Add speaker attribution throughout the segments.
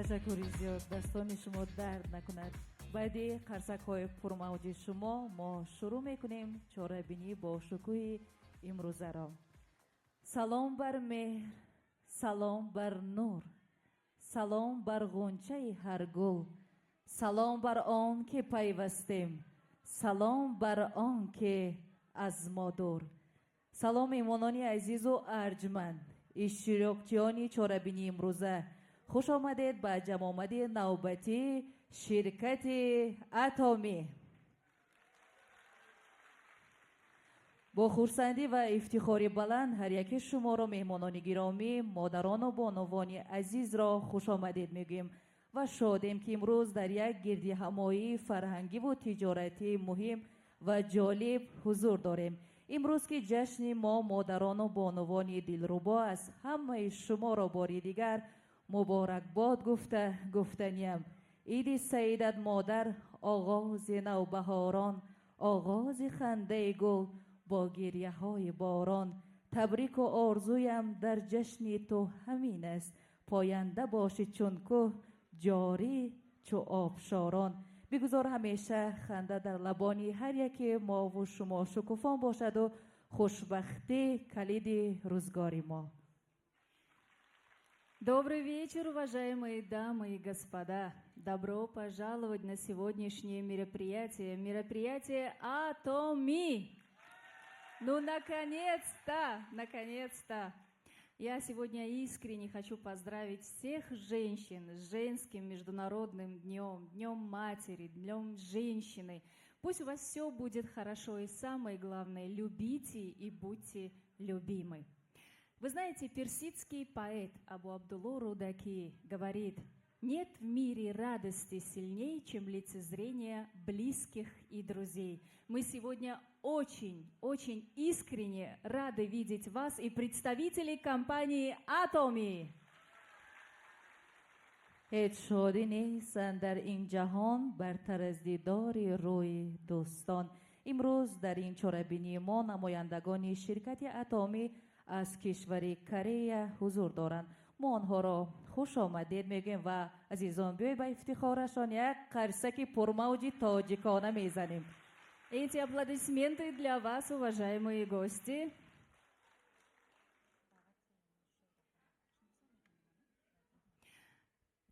Speaker 1: تشکری زیاد. دستان شما درد نکند. بعدی قرصک های پرموج شما ما شروع میکنیم چاره‌بینی با شکوه امروزه را. سلام بر مهر، سلام بر نور، سلام بر غنچه هر گل، سلام بر آن که پیوستیم، سلام بر آن که از ما دور. سلام ایمانانی عزیز و ارجمند، اشتراکچیانی چاره‌بینی امروزه، خوش آمدید به جمع آمدی نوبتی شرکت اتمی. با خرسندی و افتخاری بلند هر یکی شما را مهمانان گرامی، مادران و بانوان عزیز را خوش آمدید میگیم و شادیم که امروز در یک گردی همایی فرهنگی و تجارتی مهم و جالب حضور داریم. امروز که جشن ما مادران و بانوان دلربا از همه شما را باری دیگر مبارکباد گفتنیم. عید سعیدت مادر، آغاز نوبهاران، آغاز خنده گل با گریه های باران. تبریک و آرزویم در جشن تو همین است، پاینده باشی چون که جاری چو آبشاران. بگذار همیشه خنده در لبانی هر یکی ما و شما شکوفان باشد و خوشبختی کلید روزگاری ما.
Speaker 2: Добрый вечер, уважаемые дамы и господа. Добро пожаловать на сегодняшнее мероприятие. Мероприятие Atomy. Ну, наконец-то, наконец-то. Я сегодня искренне хочу поздравить всех женщин с женским международным днем, Днем Матери, Днем Женщины. Пусть у вас все будет хорошо и самое главное, любите и будьте любимы. Вы знаете, персидский поэт Абу Абдулла Рудаки говорит: «Нет в мире радости сильнее, чем лицезрение близких и друзей». Мы сегодня очень искренне рады видеть вас и представителей компании Atomy.
Speaker 1: هیچ شادی نیست در این جهان برتر از دیدار روی دوستان. امروز در این چاره‌بینی ما نمایندگان شرکت اتمی از کشور کره حضور دارند. ما آنها را خوش آمدید میگیم و عزیزان بیای به افتخارشان یک قرصک پرموج تاجیکانه میزنیم.
Speaker 2: Эти аплодисменты для вас, уважаемые гости.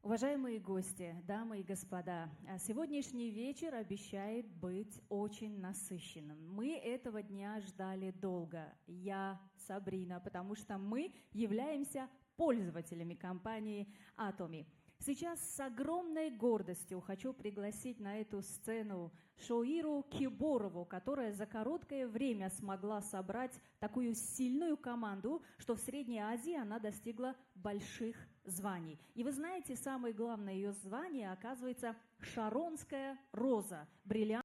Speaker 2: Уважаемые гости, дамы и господа, сегодняшний вечер обещает быть очень насыщенным. Мы этого дня ждали долго, я, Сабрина, потому что мы являемся пользователями компании Atomy. Сейчас с огромной гордостью хочу пригласить на эту сцену Шоиру Киборову, которая за короткое время смогла собрать такую сильную команду, что в Средней Азии она достигла больших званий. И вы знаете, самое главное ее звание оказывается Шаронская роза, бриллиант.